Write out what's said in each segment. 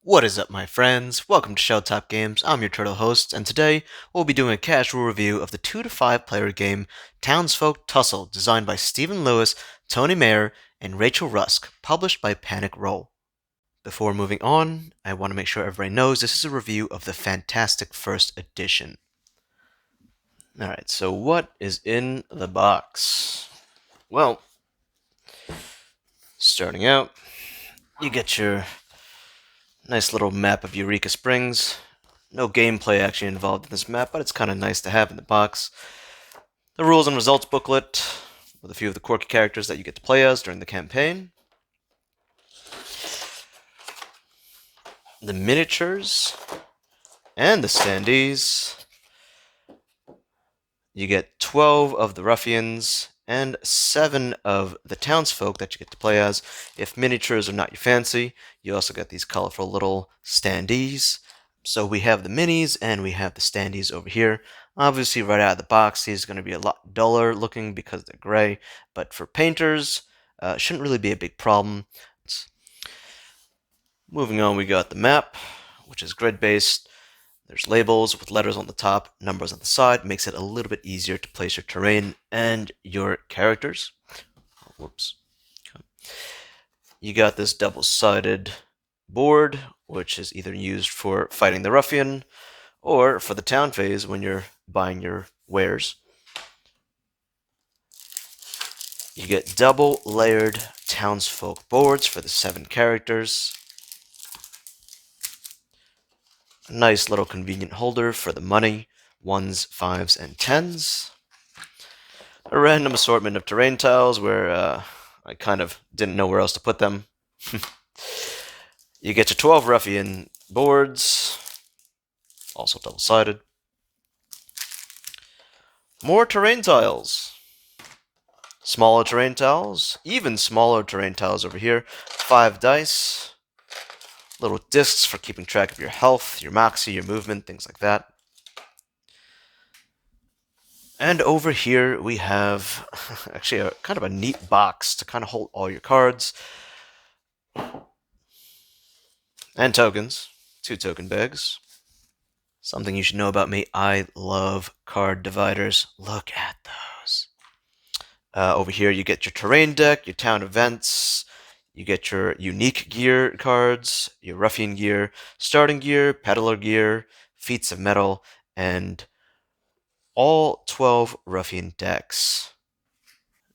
What is up, my friends? Welcome to Shelltop Games. I'm your turtle host, and today we'll be doing a casual review of the 2 to 5 player game Townsfolk Tussle, designed by Stephen Lewis, Tony Mayer, and Rachel Rusk, published by Panic Roll. Before moving on, I want to make sure everybody knows this is a review of the Fantastic First Edition. Alright, so what is in the box? Well, starting out, you get your nice little map of Eureka Springs. No gameplay actually involved in this map, but it's kind of nice to have in the box. The rules and results booklet with a few of the quirky characters that you get to play as during the campaign. The miniatures and the standees. You get 12 of the ruffians and 7 of the townsfolk that you get to play as. If miniatures are not your fancy, you also get these colorful little standees. So we have the minis and we have the standees over here. Obviously, right out of the box, these are going to be a lot duller looking because they're gray. But for painters, shouldn't really be a big problem. Moving on, we got the map, which is grid-based. There's labels with letters on the top, numbers on the side. Makes it a little bit easier to place your terrain and your characters. Whoops. Okay. You got this double-sided board, which is either used for fighting the ruffian or for the town phase when you're buying your wares. You get double-layered townsfolk boards for the 7 characters. A nice little convenient holder for the money, 1s, 5s, and 10s. A random assortment of terrain tiles where I kind of didn't know where else to put them. You get your 12 ruffian boards, also double-sided. More terrain tiles. Smaller terrain tiles, even smaller terrain tiles over here. 5 dice. Little discs for keeping track of your health, your moxie, your movement, things like that. And over here we have actually a kind of a neat box to kind of hold all your cards. And tokens. 2 token bags. Something you should know about me, I love card dividers. Look at those. Over here you get your terrain deck, your town events. You get your unique gear cards, your ruffian gear, starting gear, peddler gear, feats of metal, and all 12 ruffian decks.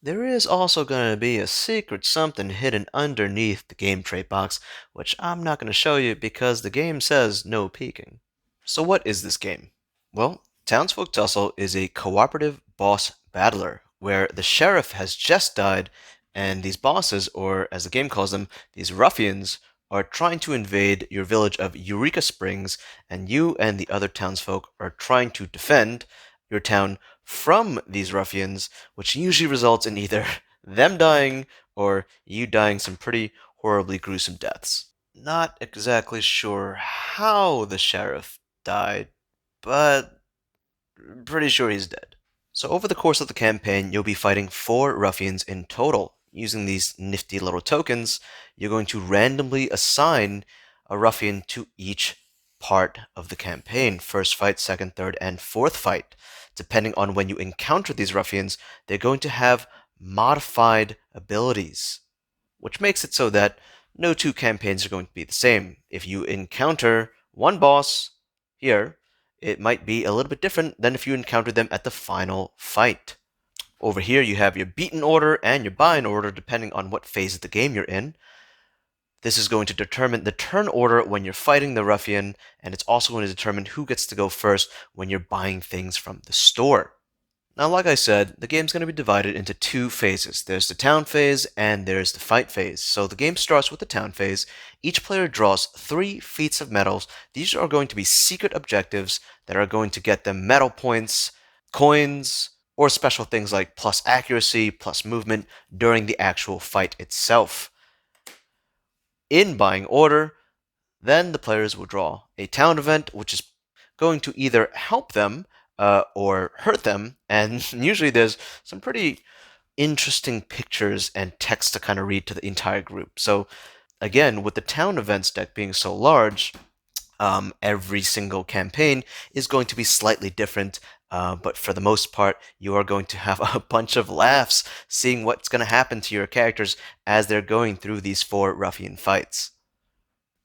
There is also going to be a secret something hidden underneath the game tray box, which I'm not going to show you because the game says no peeking. So what is this game? Well, Townsfolk Tussle is a cooperative boss battler, where the sheriff has just died and these bosses, or as the game calls them, these ruffians, are trying to invade your village of Eureka Springs, and you and the other townsfolk are trying to defend your town from these ruffians, which usually results in either them dying or you dying some pretty horribly gruesome deaths. Not exactly sure how the sheriff died, but pretty sure he's dead. So over the course of the campaign, you'll be fighting 4 ruffians in total. Using these nifty little tokens, you're going to randomly assign a ruffian to each part of the campaign. First fight, second, third, and fourth fight. Depending on when you encounter these ruffians, they're going to have modified abilities, which makes it so that no 2 campaigns are going to be the same. If you encounter one boss here, it might be a little bit different than if you encountered them at the final fight. Over here, you have your beaten order and your buy-in order, depending on what phase of the game you're in. This is going to determine the turn order when you're fighting the ruffian, and it's also going to determine who gets to go first when you're buying things from the store. Now, like I said, the game's going to be divided into 2 phases. There's the town phase and there's the fight phase. So the game starts with the town phase. Each player draws 3 feats of metals. These are going to be secret objectives that are going to get them metal points, coins, or special things like plus accuracy, plus movement during the actual fight itself. In buying order, then the players will draw a town event, which is going to either help them or hurt them, and usually there's some pretty interesting pictures and text to kind of read to the entire group. So again, with the town events deck being so large, every single campaign is going to be slightly different, but for the most part, you are going to have a bunch of laughs seeing what's going to happen to your characters as they're going through these 4 ruffian fights.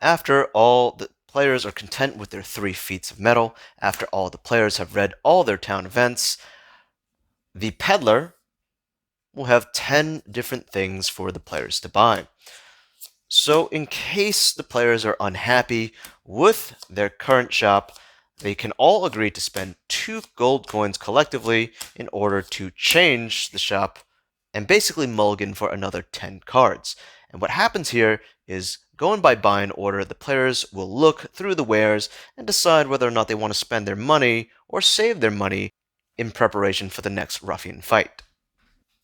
After all the players are content with their 3 feats of metal, after all the players have read all their town events, the peddler will have 10 different things for the players to buy. So in case the players are unhappy with their current shop, they can all agree to spend 2 gold coins collectively in order to change the shop and basically mulligan for another 10 cards. And what happens here is, going by buy-in order, the players will look through the wares and decide whether or not they want to spend their money or save their money in preparation for the next ruffian fight.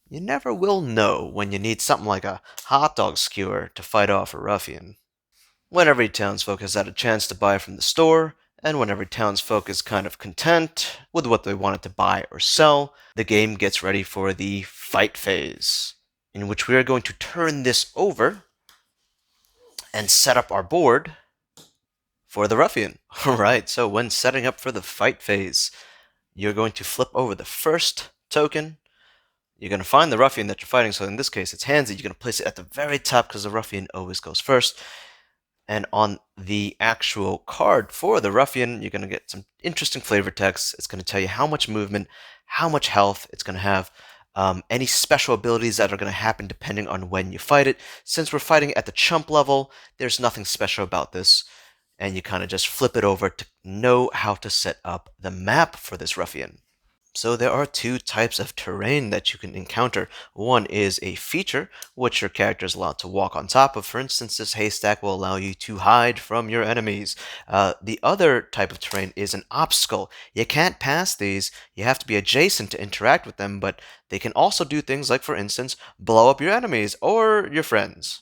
You never will know when you need something like a hot dog skewer to fight off a ruffian. When every townsfolk has had a chance to buy from the store, and when every townsfolk is kind of content with what they wanted to buy or sell, the game gets ready for the fight phase, in which we are going to turn this over and set up our board for the ruffian. Alright, so when setting up for the fight phase, you're going to flip over the first token. You're going to find the ruffian that you're fighting, so in this case it's handsy. You're going to place it at the very top because the ruffian always goes first. And on the actual card for the ruffian, you're going to get some interesting flavor text. It's going to tell you how much movement, how much health it's going to have, any special abilities that are going to happen depending on when you fight it. Since we're fighting at the chump level, there's nothing special about this, and you kind of just flip it over to know how to set up the map for this ruffian. So there are 2 types of terrain that you can encounter. One is a feature, which your character is allowed to walk on top of. For instance, this haystack will allow you to hide from your enemies. The other type of terrain is an obstacle. You can't pass these. You have to be adjacent to interact with them, but they can also do things like, for instance, blow up your enemies or your friends.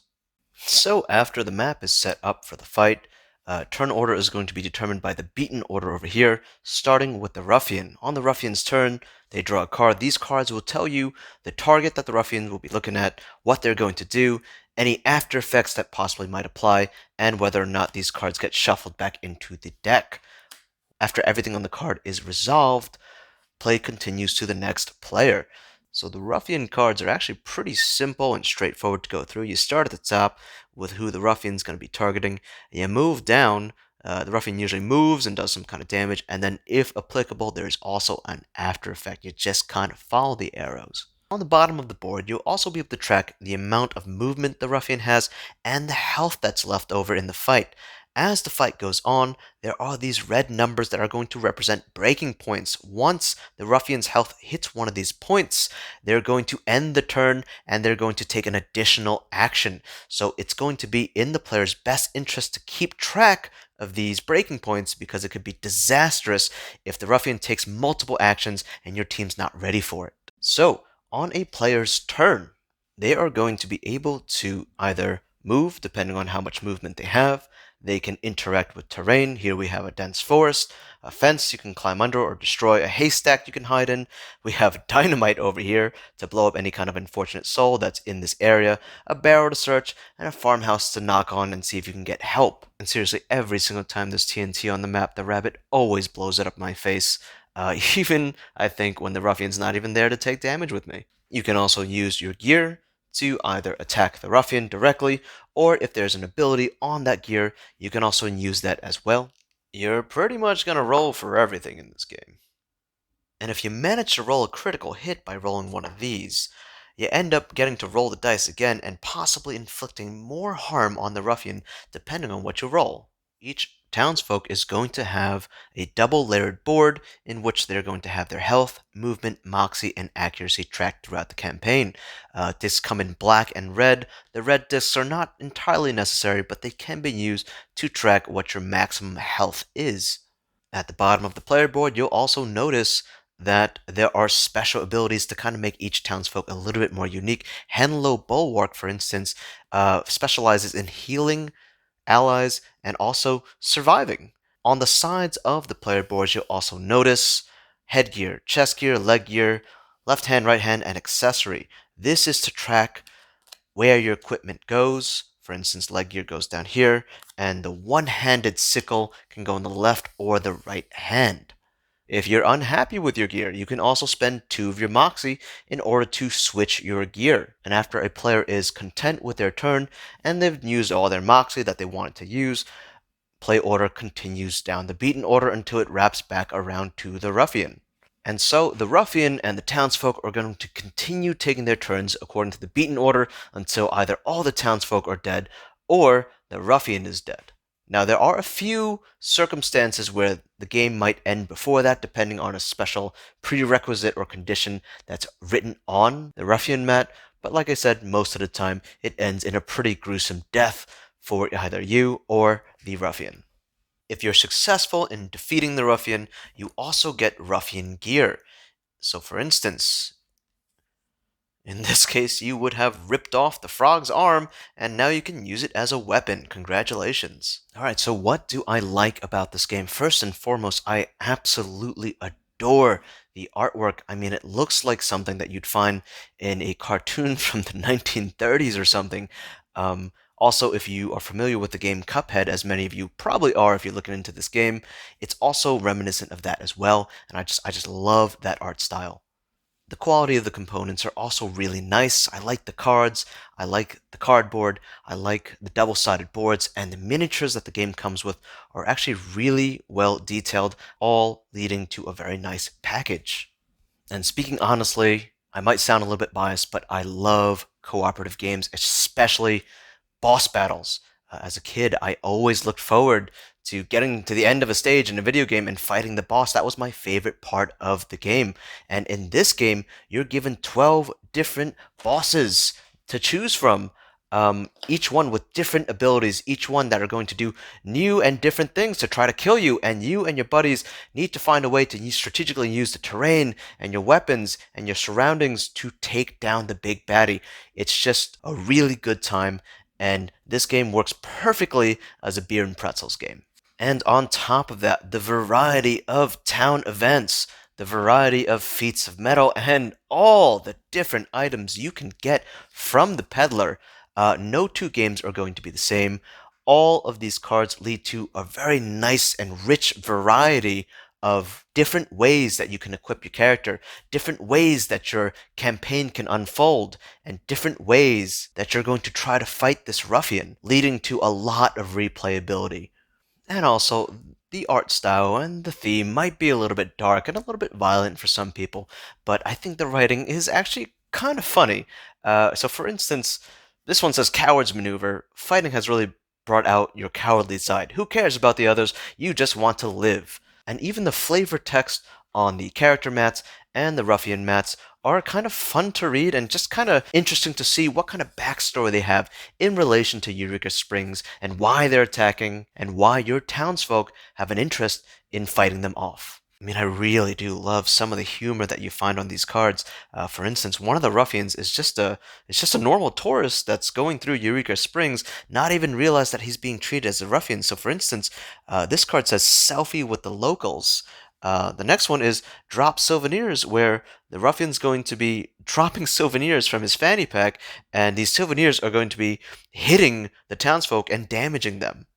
So after the map is set up for the fight, turn order is going to be determined by the beaten order over here, starting with the ruffian. On the ruffian's turn, they draw a card. These cards will tell you the target that the ruffian will be looking at, what they're going to do, any after effects that possibly might apply, and whether or not these cards get shuffled back into the deck. After everything on the card is resolved, play continues to the next player. So the ruffian cards are actually pretty simple and straightforward to go through. You start at the top with who the ruffian's going to be targeting. You move down. The ruffian usually moves and does some kind of damage, and then if applicable, there's also an after effect. You just kind of follow the arrows. On the bottom of the board, you'll also be able to track the amount of movement the ruffian has and the health that's left over in the fight. As the fight goes on, there are these red numbers that are going to represent breaking points. Once the ruffian's health hits one of these points, they're going to end the turn and they're going to take an additional action. So it's going to be in the player's best interest to keep track of these breaking points, because it could be disastrous if the ruffian takes multiple actions and your team's not ready for it. So, on a player's turn, they are going to be able to either move, depending on how much movement they have. They can interact with terrain. Here we have a dense forest, a fence you can climb under or destroy, a haystack you can hide in. We have dynamite over here to blow up any kind of unfortunate soul that's in this area, a barrel to search, and a farmhouse to knock on and see if you can get help. And seriously, every single time there's TNT on the map, the rabbit always blows it up my face. Even, I think, when the ruffian's not even there to take damage with me. You can also use your gear to either attack the ruffian directly, or if there's an ability on that gear, you can also use that as well. You're pretty much going to roll for everything in this game. And if you manage to roll a critical hit by rolling one of these, you end up getting to roll the dice again and possibly inflicting more harm on the ruffian depending on what you roll. Each townsfolk is going to have a double layered board in which they're going to have their health, movement, moxie, and accuracy tracked throughout the campaign. Discs come in black and red. The red discs are not entirely necessary, but they can be used to track what your maximum health is. At the bottom of the player board, you'll also notice that there are special abilities to kind of make each townsfolk a little bit more unique. Henlo Bulwark, for instance, specializes in healing allies and also surviving. On the sides of the player boards, you'll also notice headgear, chest gear, leg gear, left hand, right hand, and accessory. This is to track where your equipment goes. For instance, leg gear goes down here, and the one-handed sickle can go in the left or the right hand. If you're unhappy with your gear, you can also spend 2 of your Moxie in order to switch your gear. And after a player is content with their turn and they've used all their Moxie that they wanted to use, play order continues down the beaten order until it wraps back around to the Ruffian. And so the Ruffian and the Townsfolk are going to continue taking their turns according to the beaten order until either all the Townsfolk are dead or the Ruffian is dead. Now, there are a few circumstances where the game might end before that, depending on a special prerequisite or condition that's written on the Ruffian mat, but like I said, most of the time it ends in a pretty gruesome death for either you or the Ruffian. If you're successful in defeating the Ruffian, you also get Ruffian gear. So for instance, in this case, you would have ripped off the frog's arm, and now you can use it as a weapon. Congratulations. Alright, so what do I like about this game? First and foremost, I absolutely adore the artwork. I mean, it looks like something that you'd find in a cartoon from the 1930s or something. Also, if you are familiar with the game Cuphead, as many of you probably are if you're looking into this game, it's also reminiscent of that as well, and I just love that art style. The quality of the components are also really nice. I like the cards, I like the cardboard, I like the double-sided boards, and the miniatures that the game comes with are actually really well detailed, all leading to a very nice package. And speaking honestly, I might sound a little bit biased, but I love cooperative games, especially boss battles. As a kid, I always looked forward to getting to the end of a stage in a video game and fighting the boss. That was my favorite part of the game. And in this game, you're given 12 different bosses to choose from. Each one with different abilities, each one that are going to do new and different things to try to kill you, and you and your buddies need to find a way to strategically use the terrain and your weapons and your surroundings to take down the big baddie. It's just a really good time, and this game works perfectly as a beer and pretzels game. And on top of that, the variety of town events, the variety of feats of metal, and all the different items you can get from the peddler. No two games are going to be the same. All of these cards lead to a very nice and rich variety of different ways that you can equip your character, different ways that your campaign can unfold, and different ways that you're going to try to fight this ruffian, leading to a lot of replayability. And also, the art style and the theme might be a little bit dark and a little bit violent for some people, but I think the writing is actually kind of funny. So for instance, this one says Coward's Maneuver. Fighting has really brought out your cowardly side. Who cares about the others? You just want to live. And even the flavor text on the character mats and the ruffian mats are kind of fun to read and just kind of interesting to see what kind of backstory they have in relation to Eureka Springs and why they're attacking and why your townsfolk have an interest in fighting them off. I mean, I really do love some of the humor that you find on these cards. For instance, one of the ruffians is just a normal tourist that's going through Eureka Springs, not even realize that he's being treated as a ruffian. So, for instance, this card says "selfie with the locals." The next one is "drop souvenirs," where the ruffian's going to be dropping souvenirs from his fanny pack, and these souvenirs are going to be hitting the townsfolk and damaging them.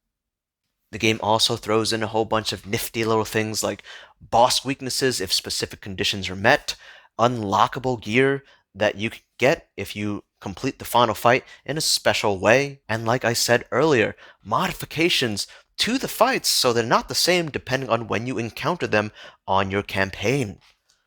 The game also throws in a whole bunch of nifty little things like boss weaknesses if specific conditions are met, unlockable gear that you can get if you complete the final fight in a special way, and like I said earlier, modifications to the fights so they're not the same depending on when you encounter them on your campaign.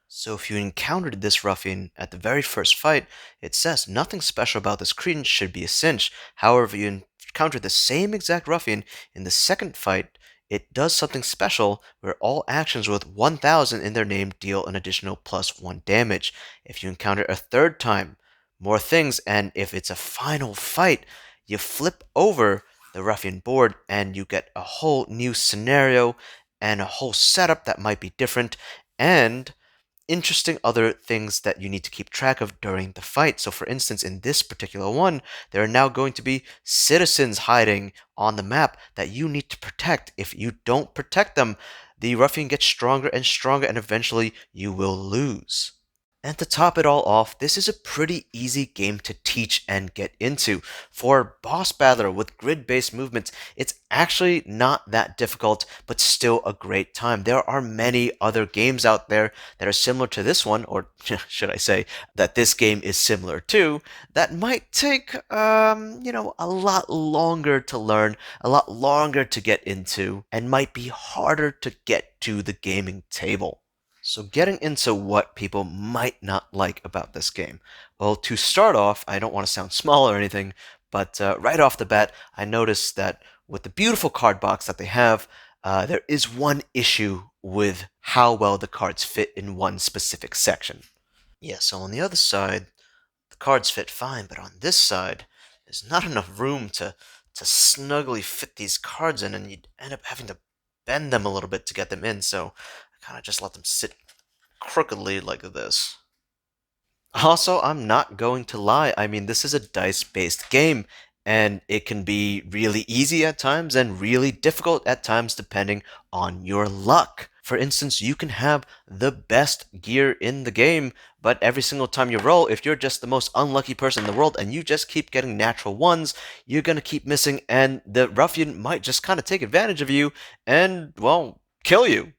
So if you encountered this ruffian at the very first fight, it says nothing special about this credence should be a cinch. However, you encounter the same exact ruffian in the second fight, it does something special where all actions with 1000 in their name deal an additional +1 damage. If you encounter a third time, more things, and if it's a final fight, you flip over the ruffian board and you get a whole new scenario and a whole setup that might be different, and interesting other things that you need to keep track of during the fight. So for instance, in this particular one, there are now going to be citizens hiding on the map that you need to protect. If you don't protect them, the ruffian gets stronger and stronger and eventually you will lose. And to top it all off, this is a pretty easy game to teach and get into. For Boss Battler with grid-based movements, it's actually not that difficult, but still a great time. There are many other games out there that are similar to this one, or should I say, that this game is similar to, that might take, a lot longer to learn, a lot longer to get into, and might be harder to get to the gaming table. So getting into what people might not like about this game. Well, to start off, I don't want to sound small or anything, but right off the bat, I noticed that with the beautiful card box that they have, there is one issue with how well the cards fit in one specific section. Yeah, so on the other side, the cards fit fine, but on this side, there's not enough room to snugly fit these cards in, and you'd end up having to bend them a little bit to get them in, so I kind of just let them sit crookedly like this. Also, I'm not going to lie. I mean, this is a dice-based game, and it can be really easy at times and really difficult at times depending on your luck. For instance, you can have the best gear in the game, but every single time you roll, if you're just the most unlucky person in the world and you just keep getting natural ones, you're going to keep missing, and the ruffian might just kind of take advantage of you and, well, kill you.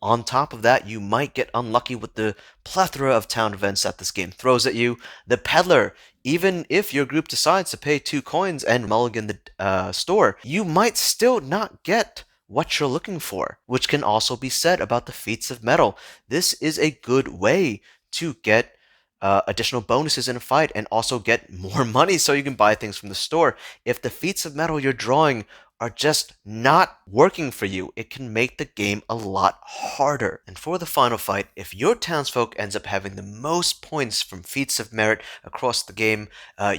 On top of that, you might get unlucky with the plethora of town events that this game throws at you. The peddler, even if your group decides to pay 2 coins and mulligan the store, you might still not get what you're looking for, which can also be said about the feats of metal. This is a good way to get additional bonuses in a fight and also get more money so you can buy things from the store. If the feats of metal you're drawing are just not working for you, it can make the game a lot harder. And for the final fight, if your townsfolk ends up having the most points from feats of merit across the game,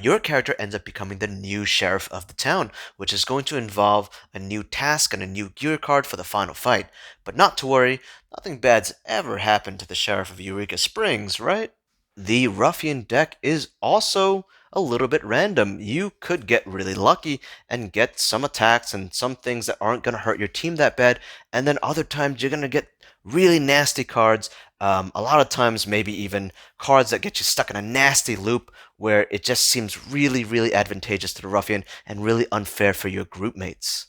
your character ends up becoming the new sheriff of the town, which is going to involve a new task and a new gear card for the final fight. But not to worry, nothing bad's ever happened to the sheriff of Eureka Springs, right? The ruffian deck is also a little bit random. You could get really lucky and get some attacks and some things that aren't going to hurt your team that bad, and then other times you're going to get really nasty cards. A lot of times, maybe even cards that get you stuck in a nasty loop where it just seems really, really advantageous to the ruffian and really unfair for your group mates.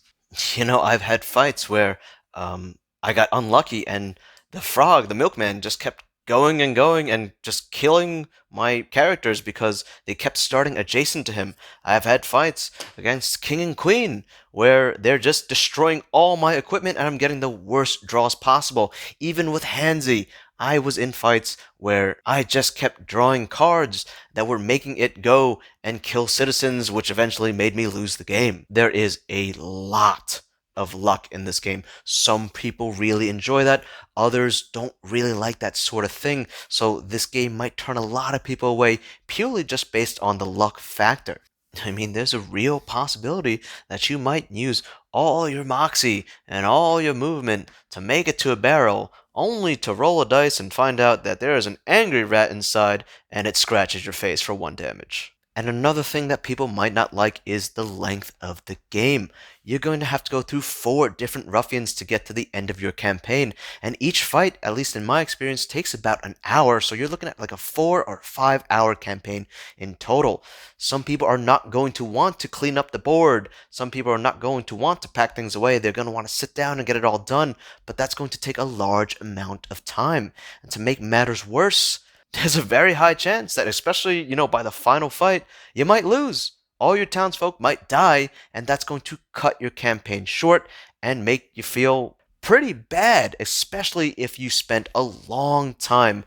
I've had fights where I got unlucky and the frog, the milkman, just kept going and just killing my characters because they kept starting adjacent to him. I've had fights against King and Queen where they're just destroying all my equipment and I'm getting the worst draws possible. Even with Hansy, I was in fights where I just kept drawing cards that were making it go and kill citizens, which eventually made me lose the game. There is a lot of luck in this game. Some people really enjoy that, others don't really like that sort of thing, so this game might turn a lot of people away purely just based on the luck factor. I mean, there's a real possibility that you might use all your moxie and all your movement to make it to a barrel, only to roll a dice and find out that there is an angry rat inside and it scratches your face for 1 damage. And another thing that people might not like is the length of the game. You're going to have to go through 4 different ruffians to get to the end of your campaign, and each fight, at least in my experience, takes about an hour, so you're looking at like a 4 or 5 hour campaign in total. Some people are not going to want to clean up the board. Some people are not going to want to pack things away. They're going to want to sit down and get it all done, but that's going to take a large amount of time. And to make matters worse, there's a very high chance that, especially, by the final fight, you might lose. All your townsfolk might die, and that's going to cut your campaign short and make you feel pretty bad, especially if you spent a long time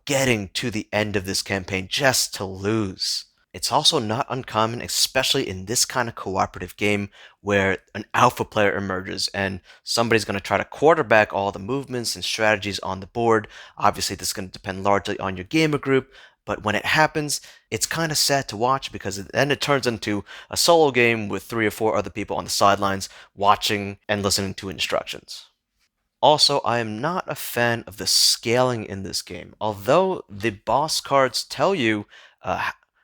getting to the end of this campaign just to lose. It's also not uncommon, especially in this kind of cooperative game, where an alpha player emerges and somebody's going to try to quarterback all the movements and strategies on the board. Obviously, this is going to depend largely on your gamer group, but when it happens, it's kind of sad to watch because then it turns into a solo game with 3 or 4 other people on the sidelines watching and listening to instructions. Also, I am not a fan of the scaling in this game. Although the boss cards tell you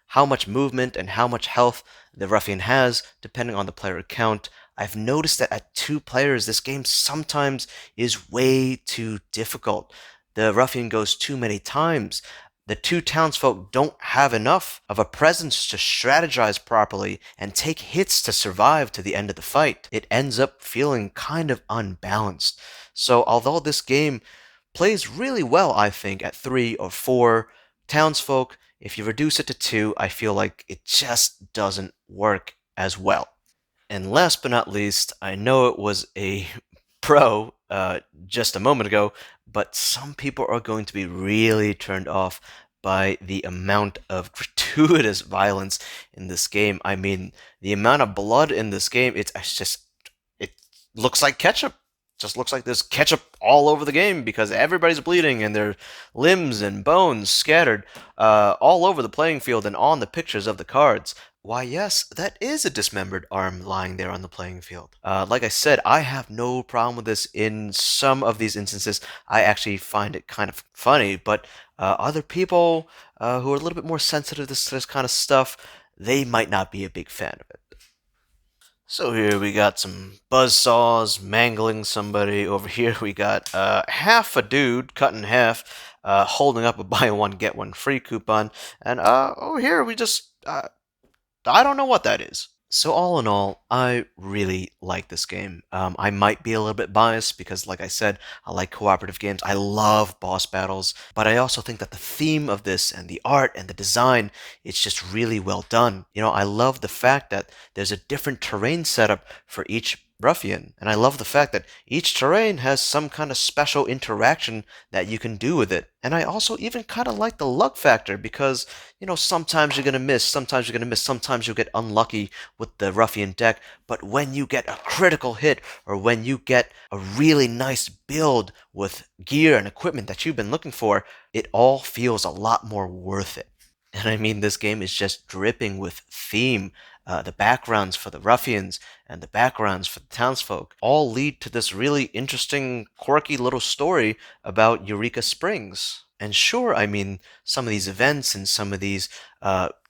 how much movement and how much health the ruffian has, depending on the player count, I've noticed that at 2 players, this game sometimes is way too difficult. The ruffian goes too many times. The two townsfolk don't have enough of a presence to strategize properly and take hits to survive to the end of the fight. It ends up feeling kind of unbalanced. So, although this game plays really well, I think, at 3 or 4 townsfolk, if you reduce it to 2, I feel like it just doesn't work as well. And last but not least, I know it was a pro just a moment ago, but some people are going to be really turned off by the amount of gratuitous violence in this game. I mean, the amount of blood in this game, it's just, it looks like ketchup. Just looks like there's ketchup all over the game because everybody's bleeding and their limbs and bones scattered all over the playing field and on the pictures of the cards. Why, yes, that is a dismembered arm lying there on the playing field. Like I said, I have no problem with this in some of these instances. I actually find it kind of funny, but other people who are a little bit more sensitive to this kind of stuff, they might not be a big fan of it. So here we got some buzzsaws mangling somebody. Over here we got half a dude cut in half, holding up a buy one get one free coupon, and over here we just I don't know what that is. So all in all, I really like this game. I might be a little bit biased because, like I said, I like cooperative games. I love boss battles, but I also think that the theme of this and the art and the design, it's just really well done. You know, I love the fact that there's a different terrain setup for each ruffian, and I love the fact that each terrain has some kind of special interaction that you can do with it. And I also even kind of like the luck factor because, you know, sometimes you're going to miss, sometimes you're going to miss, sometimes you'll get unlucky with the ruffian deck, but when you get a critical hit or when you get a really nice build with gear and equipment that you've been looking for, it all feels a lot more worth it. And I mean, this game is just dripping with theme. The backgrounds for the ruffians and the backgrounds for the townsfolk all lead to this really interesting, quirky little story about Eureka Springs. And sure, I mean, some of these events and some of these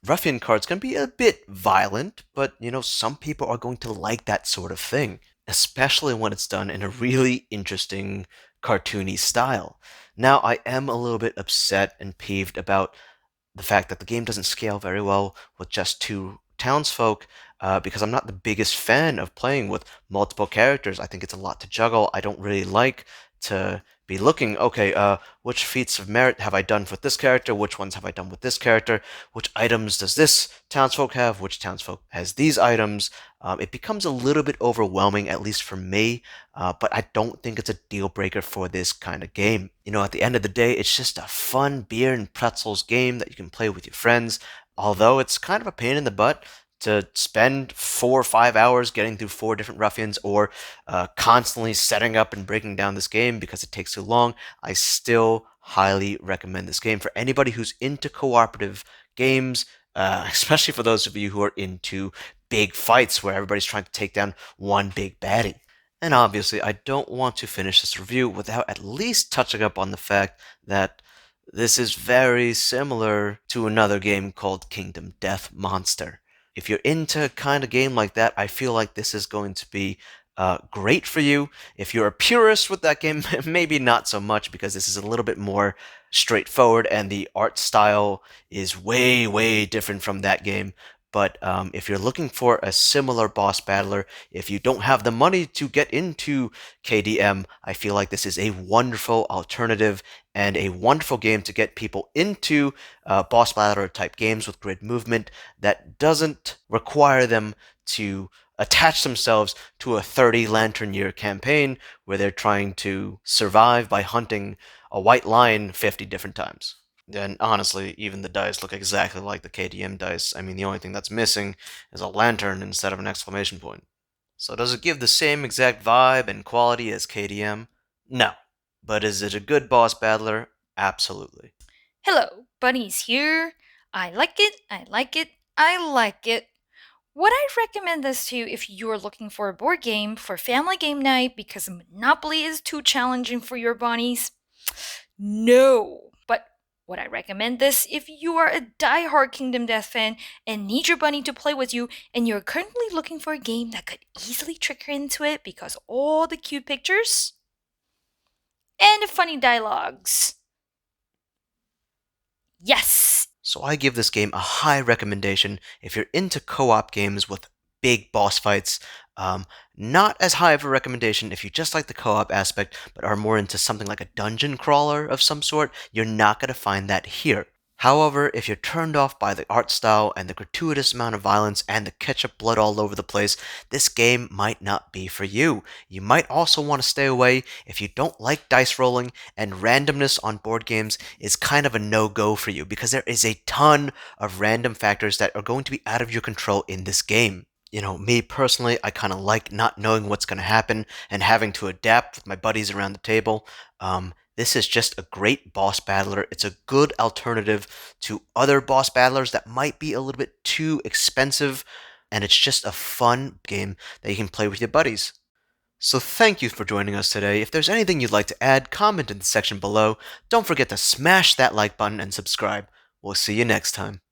ruffian cards can be a bit violent, but you know, some people are going to like that sort of thing, especially when it's done in a really interesting, cartoony style. Now, I am a little bit upset and peeved about the fact that the game doesn't scale very well with just 2 townsfolk, because I'm not the biggest fan of playing with multiple characters. I think it's a lot to juggle. I don't really like to be looking, okay, which feats of merit have I done with this character? Which ones have I done with this character? Which items does this townsfolk have? Which townsfolk has these items? It becomes a little bit overwhelming, at least for me, but I don't think it's a deal breaker for this kind of game. You know, at the end of the day, it's just a fun beer and pretzels game that you can play with your friends, although it's kind of a pain in the butt to spend 4 or 5 hours getting through 4 different ruffians or constantly setting up and breaking down this game because it takes too long. I still highly recommend this game for anybody who's into cooperative games, especially for those of you who are into big fights where everybody's trying to take down one big baddie. And obviously, I don't want to finish this review without at least touching up on the fact that this is very similar to another game called Kingdom Death Monster. If you're into a kind of game like that, I feel like this is going to be great for you. If you're a purist with that game, maybe not so much because this is a little bit more straightforward and the art style is way, way different from that game. But if you're looking for a similar boss battler, if you don't have the money to get into KDM, I feel like this is a wonderful alternative and a wonderful game to get people into boss battler type games with grid movement that doesn't require them to attach themselves to a 30 lantern year campaign where they're trying to survive by hunting a white lion 50 different times. And honestly, even the dice look exactly like the KDM dice. I mean, the only thing that's missing is a lantern instead of an exclamation point. So does it give the same exact vibe and quality as KDM? No. But is it a good boss battler? Absolutely. Hello, Bunny's here. I like it, I like it, I like it. Would I recommend this to you if you are looking for a board game for family game night because Monopoly is too challenging for your bunnies? No. But would I recommend this if you are a die-hard Kingdom Death fan and need your bunny to play with you and you're currently looking for a game that could easily trick her into it because all the cute pictures? and funny dialogues. Yes! So I give this game a high recommendation if you're into co-op games with big boss fights. Um, Not as high of a recommendation if you just like the co-op aspect, but are more into something like a dungeon crawler of some sort. You're not going to find that here. However, if you're turned off by the art style and the gratuitous amount of violence and the ketchup blood all over the place, this game might not be for you. You might also want to stay away if you don't like dice rolling, and randomness on board games is kind of a no-go for you because there is a ton of random factors that are going to be out of your control in this game. Me personally, I kind of like not knowing what's going to happen and having to adapt with my buddies around the table. This is just a great boss battler. It's a good alternative to other boss battlers that might be a little bit too expensive, and it's just a fun game that you can play with your buddies. So thank you for joining us today. If there's anything you'd like to add, comment in the section below. Don't forget to smash that like button and subscribe. We'll see you next time.